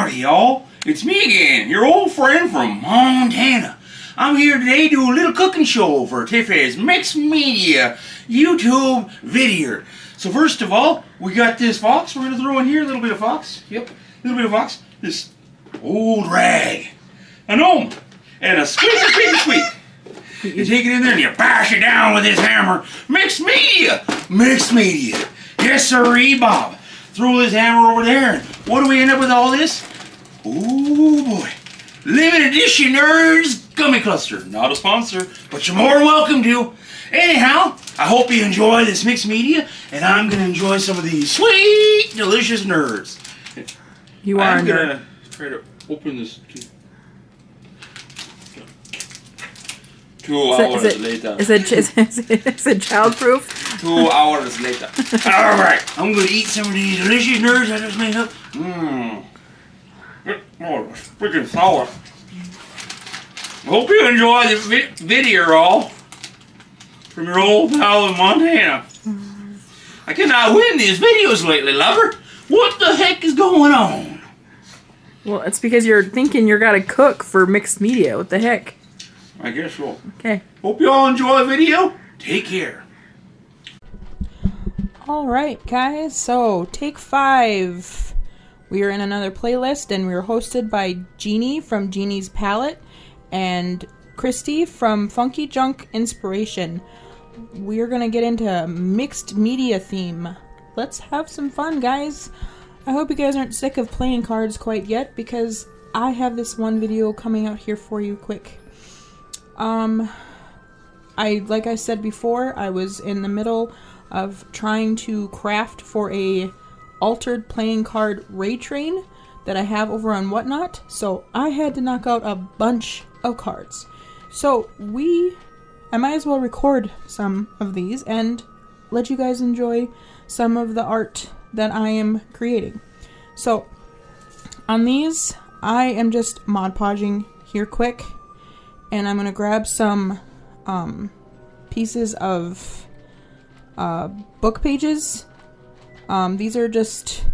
Howdy, y'all. It's me again, your old friend from Montana. I'm here today to do a little cooking show for Tiffany's Mixed Media YouTube video. So first of all, we got this fox. We're going to throw in here a little bit of fox. Yep, a little bit of fox. This old rag. A gnome. And a squeak. You take it in there and you bash it down with this hammer. Mixed Media. Mixed Media. Yes, sirree, Bob. Throw this hammer over there, and what do we end up with all this? Ooh, boy. Limited edition Nerds Gummy Cluster. Not a sponsor, but you're more than welcome to. Anyhow, I hope you enjoy this mixed media, and I'm going to enjoy some of these sweet, delicious nerds. You are I'm going to try to open this 2 hours later. Is it childproof? 2 hours later. Alright, I'm going to eat some of these delicious nerds I just made up. Oh, it's freaking sour. Hope you enjoy the video, all. From your old pal in Montana. I cannot win these videos lately, lover. What the heck is going on? Well, it's because you're thinking you're gotta cook for mixed media. What the heck? I guess so. Okay. Hope you all enjoy the video. Take care. Alright, guys. So, take 5. We are in another playlist, and we are hosted by Jeannie from Jeannie's Palette and Christy from Funky Junk Inspiration. We are going to get into mixed media theme. Let's have some fun, guys. I hope you guys aren't sick of playing cards quite yet, because I have this one video coming out here for you quick. Like I said before, I was in the middle of trying to craft for a altered playing card Ray Train that I have over on Whatnot, so I had to knock out a bunch of cards. So I might as well record some of these and let you guys enjoy some of the art that I am creating. So on these, I am just Mod Podging here quick, and I'm gonna grab some pieces of book pages. These are just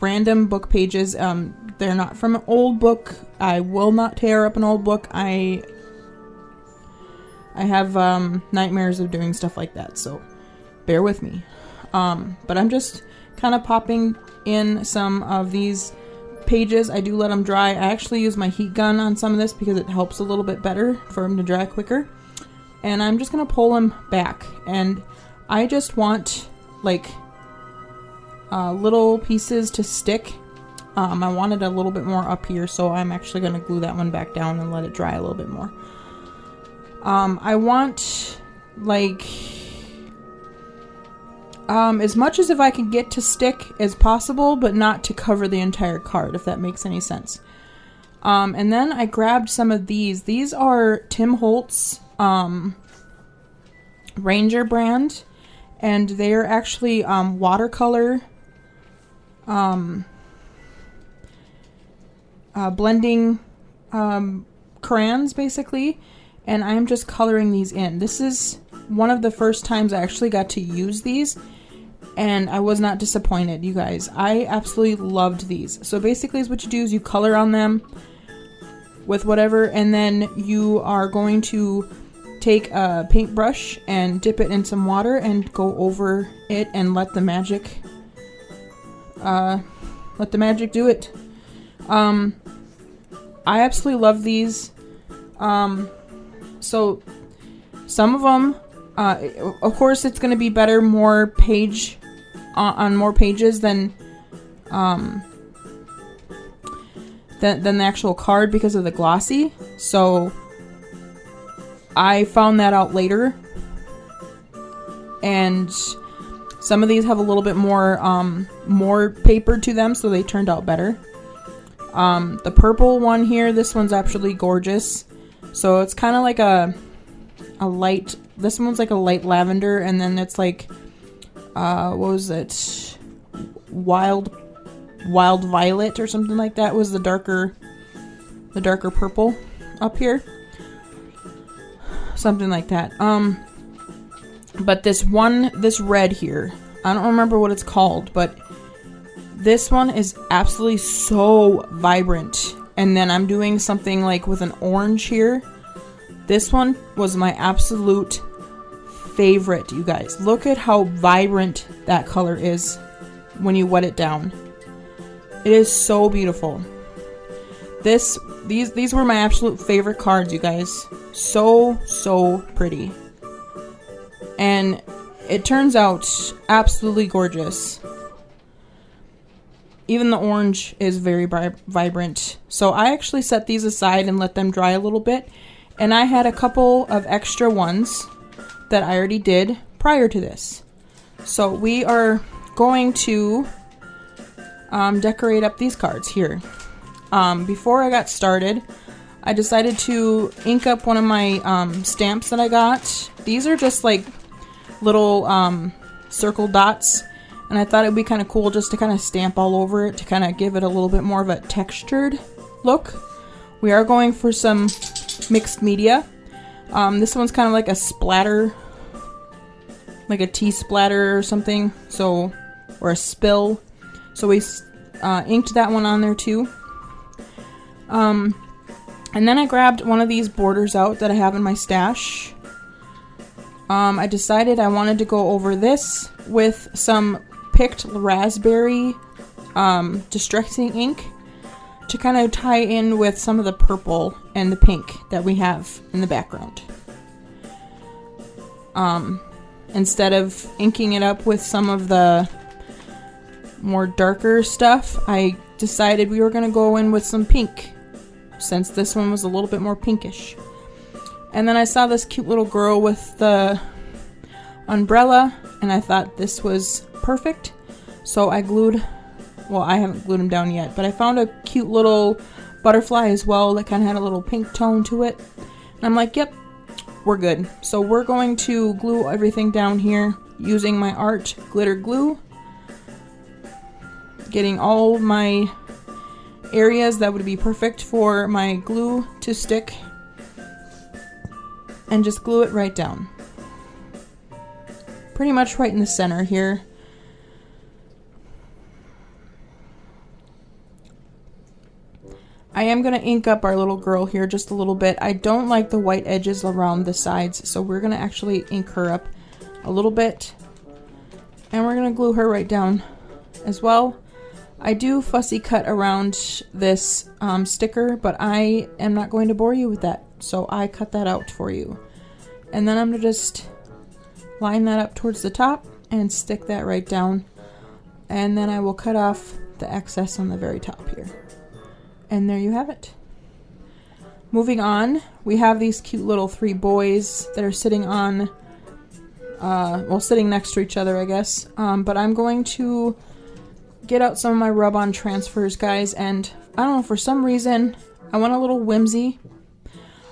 random book pages. They're not from an old book. I will not tear up an old book. I have nightmares of doing stuff like that, so bear with me. But I'm just kind of popping in some of these pages. I do let them dry. I actually use my heat gun on some of this because it helps a little bit better for them to dry quicker. And I'm just going to pull them back. And I just want, like, little pieces to stick. I wanted a little bit more up here, so I'm actually going to glue that one back down and let it dry a little bit more. I want, like, as much as if I can get to stick as possible, but not to cover the entire card, if that makes any sense. And then I grabbed some of these. These are Tim Holtz Ranger brand, and they're actually watercolor blending crayons, basically, and I'm just coloring these in. This is one of the first times I actually got to use these, and I was not disappointed, you guys. I absolutely loved these. So basically what you do is you color on them with whatever, and then you are going to take a paintbrush and dip it in some water and go over it and let the magic do it. I absolutely love these. So some of them, of course, it's going to be better on more pages than the actual card because of the glossy. So I found that out later, and some of these have a little bit more paper to them, so they turned out better. The purple one here, this one's actually gorgeous. So it's kind of like a light, this one's like a light lavender, and then it's like, what was it? Wild violet or something like that was the darker purple up here. Something like that. But this red here, I don't remember what it's called, but This one is absolutely so vibrant. And then I'm doing something like with an orange here. This one was my absolute favorite, you guys. Look at how vibrant that color is when you wet it down. It is so beautiful. These were my absolute favorite cards, you guys. So pretty. And it turns out absolutely gorgeous. Even the orange is very vibrant. So I actually set these aside and let them dry a little bit. And I had a couple of extra ones that I already did prior to this. So we are going to decorate up these cards here. Before I got started, I decided to ink up one of my stamps that I got. These are just like little circle dots. And I thought it would be kind of cool just to kind of stamp all over it to kind of give it a little bit more of a textured look. We are going for some mixed media. This one's kind of like a splatter, like a tea splatter or something. So, or a spill. So we inked that one on there too. And then I grabbed one of these borders out that I have in my stash. I decided I wanted to go over this with some picked raspberry distressing ink to kind of tie in with some of the purple and the pink that we have in the background. Instead of inking it up with some of the more darker stuff, I decided we were going to go in with some pink, since this one was a little bit more pinkish. And then I saw this cute little girl with the umbrella, and I thought this was perfect. So I glued, well, I haven't glued them down yet, but I found a cute little butterfly as well that kind of had a little pink tone to it. And I'm like, yep, we're good. So we're going to glue everything down here using my art glitter glue. Getting all my areas that would be perfect for my glue to stick. And just glue it right down. Pretty much right in the center here. I am going to ink up our little girl here just a little bit. I don't like the white edges around the sides, so we're going to actually ink her up a little bit. And we're going to glue her right down as well. I do fussy cut around this sticker, but I am not going to bore you with that. So I cut that out for you. And then I'm going to just line that up towards the top and stick that right down. And then I will cut off the excess on the very top here. And there you have it. Moving on, we have these cute little 3 boys that are sitting on, well, sitting next to each other, I guess. But I'm going to get out some of my rub-on transfers, guys, and I don't know, for some reason I went a little whimsy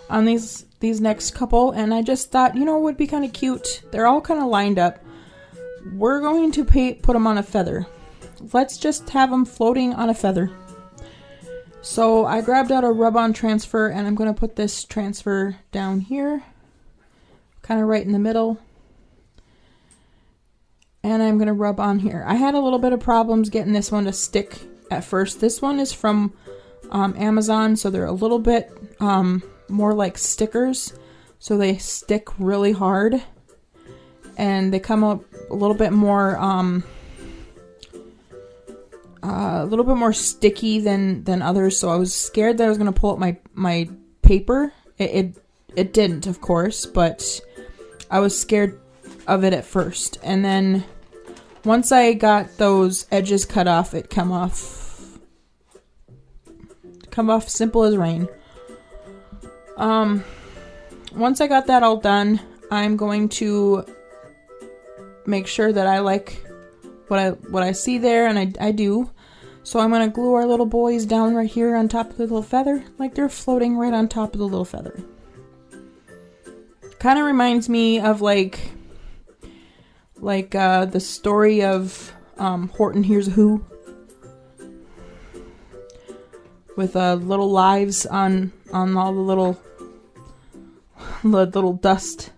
on these next couple, and I just thought, you know, it would be kind of cute. They're all kind of lined up. We're going to put them on a feather. Let's just have them floating on a feather. So I grabbed out a rub-on transfer, and I'm going to put this transfer down here, kind of right in the middle. And I'm going to rub on here. I had a little bit of problems getting this one to stick at first. This one is from Amazon, so they're a little bit more like stickers. So they stick really hard. And they come up a little bit more sticky than others. So I was scared that I was going to pull up my paper. It didn't, of course, but I was scared of it at first. And then once I got those edges cut off, it come off simple as rain. Once I got that all done, I'm going to make sure that I like what I see there, and I do. So I'm going to glue our little boys down right here on top of the little feather, like they're floating right on top of the little feather. Kind of reminds me of like the story of Horton Hears a Who, with little lives on all the little dust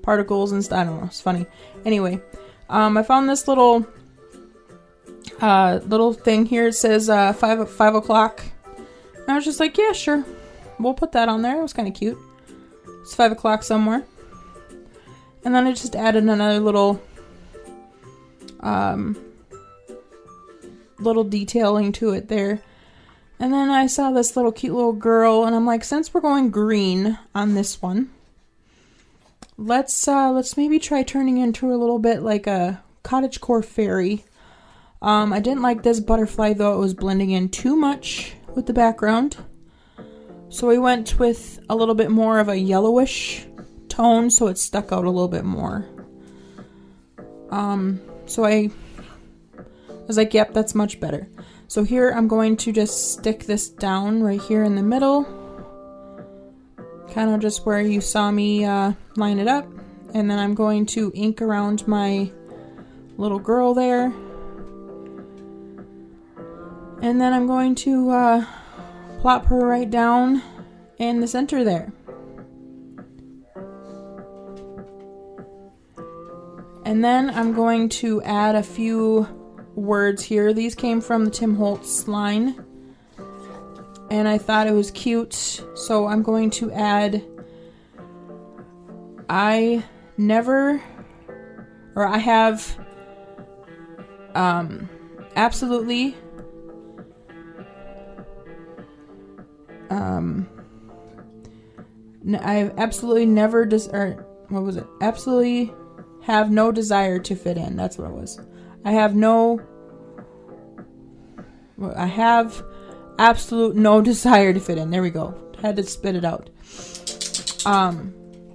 particles and stuff. I don't know, it's funny. Anyway, I found this little little thing here. It says 5 o'clock. And I was just like, yeah, sure. We'll put that on there. It was kind of cute. It's 5 o'clock somewhere. And then I just added another little detailing to it there. And then I saw this little cute little girl, and I'm like, since we're going green on this one, let's maybe try turning into a little bit like a cottagecore fairy. I didn't like this butterfly though; it was blending in too much with the background. So we went with a little bit more of a yellowish tone, so it stuck out a little bit more. So I was like, yep, that's much better. So here I'm going to just stick this down right here in the middle. Kind of just where you saw me line it up. And then I'm going to ink around my little girl there. And then I'm going to plop her right down in the center there. And then I'm going to add a few words here. These came from the Tim Holtz line. And I thought it was cute. So I'm going to add I have absolutely I absolutely never absolutely have no desire to fit in. That's what it was. I have absolute no desire to fit in. There we go. Had to spit it out.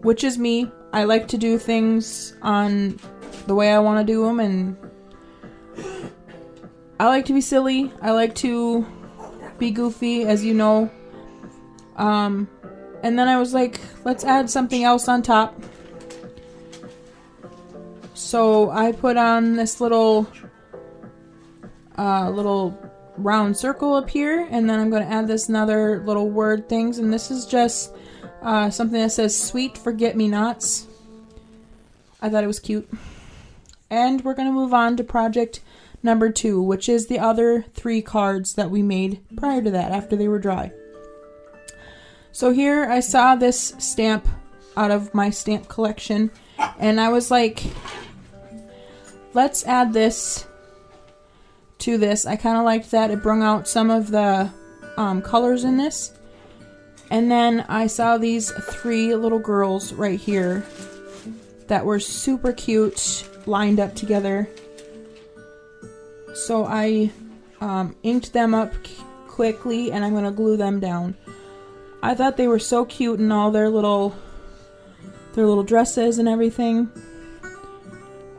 Which is me. I like to do things on the way I want to do them, and I like to be silly. I like to be goofy, as you know. And then I was like, let's add something else on top. So I put on this little round circle up here, and then I'm going to add this another little word things, and this is just something that says sweet forget-me-nots. I thought it was cute. And we're going to move on to project number 2, which is the other 3 cards that we made prior to that, after they were dry. So here I saw this stamp out of my stamp collection, and I was like, let's add this to this. I kind of liked that. It brought out some of the colors in this. And then I saw these 3 little girls right here that were super cute, lined up together. So I inked them up quickly, and I'm going to glue them down. I thought they were so cute in all their little dresses and everything.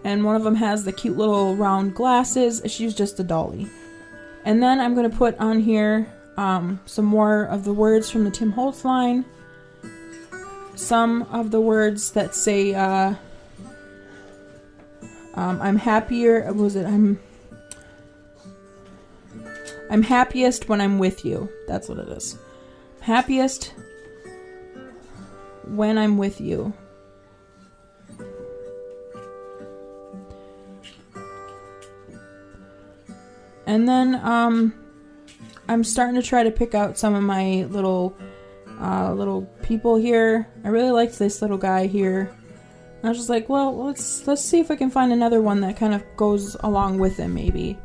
And one of them has the cute little round glasses. She's just a dolly. And then I'm going to put on here some more of the words from the Tim Holtz line. Some of the words that say, I'm happier, I'm happiest when I'm with you. That's what it is. Happiest when I'm with you. And then I'm starting to try to pick out some of my little people here. I really liked this little guy here. I was just like, well, let's see if I can find another one that kind of goes along with him, maybe.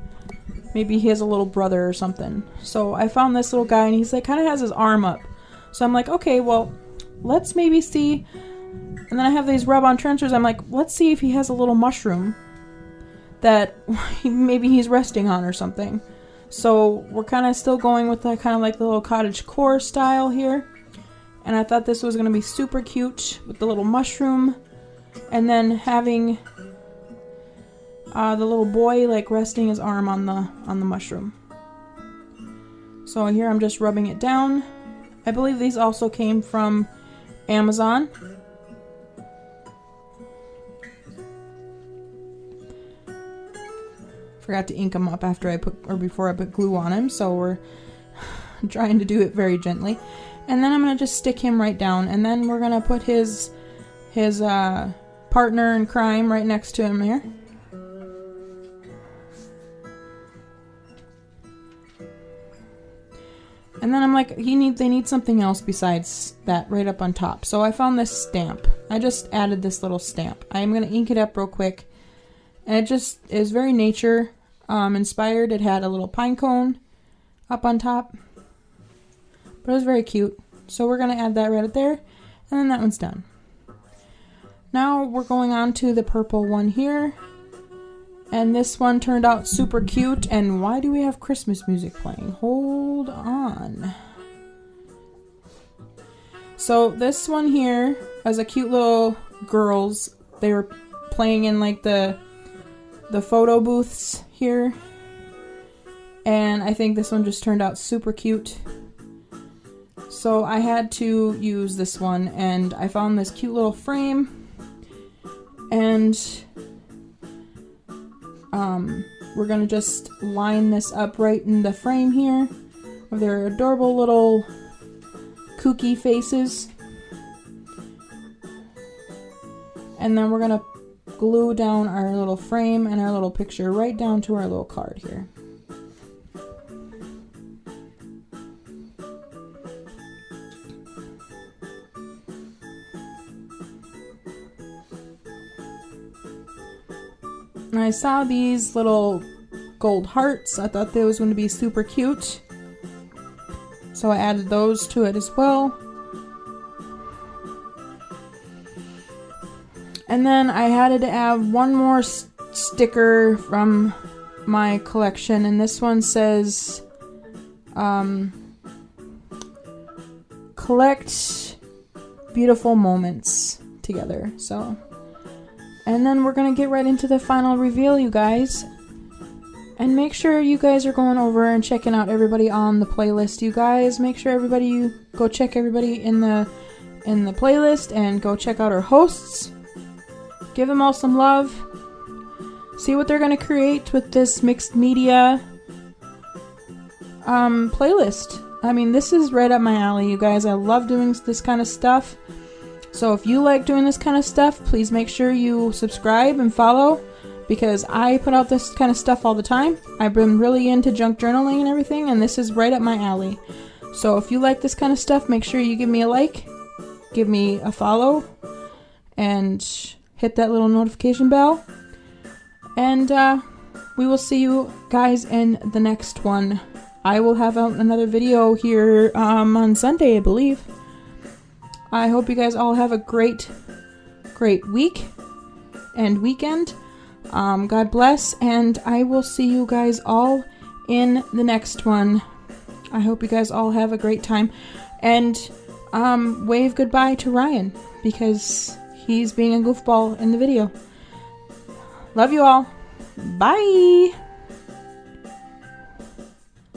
Maybe he has a little brother or something. So I found this little guy, and he's like, kind of has his arm up. So I'm like, okay, well, let's maybe see. And then I have these rub-on trenchers. I'm like, let's see if he has a little mushroom that maybe he's resting on or something. So we're kind of still going with that kind of like the little cottage core style here. And I thought this was going to be super cute with the little mushroom. And then having the little boy like resting his arm on the mushroom. So here I'm just rubbing it down. I believe these also came from Amazon. Forgot to ink them up before I put glue on him, so we're trying to do it very gently. And then I'm gonna just stick him right down, and then we're gonna put his partner in crime right next to him here. And then I'm like, they need something else besides that right up on top. So I found this stamp. I just added this little stamp. I'm going to ink it up real quick. And it just is very nature inspired. It had a little pine cone up on top. But it was very cute. So we're going to add that right up there. And then that one's done. Now we're going on to the purple one here. And this one turned out super cute. And why do we have Christmas music playing? Hold on. So this one here has a cute little girls. They were playing in like the photo booths here. And I think this one just turned out super cute. So I had to use this one, and I found this cute little frame. And we're gonna just line this up right in the frame here with their adorable little kooky faces. And then we're gonna glue down our little frame and our little picture right down to our little card here. And I saw these little gold hearts. I thought they was going to be super cute. So I added those to it as well. And then I had to add one more sticker from my collection. And this one says, collect beautiful moments together. So... and then we're going to get right into the final reveal, you guys. And make sure you guys are going over and checking out everybody on the playlist, you guys. Make sure you go check everybody in the playlist and go check out our hosts. Give them all some love. See what they're going to create with this mixed media playlist. I mean, this is right up my alley, you guys. I love doing this kind of stuff. So if you like doing this kind of stuff, please make sure you subscribe and follow, because I put out this kind of stuff all the time. I've been really into junk journaling and everything, and this is right up my alley. So if you like this kind of stuff, make sure you give me a like, give me a follow, and hit that little notification bell. And we will see you guys in the next one. I will have out another video here on Sunday, I believe. I hope you guys all have a great week and weekend. God bless, and I will see you guys all in the next one. I hope you guys all have a great time. And wave goodbye to Ryan, because he's being a goofball in the video. Love you all. Bye!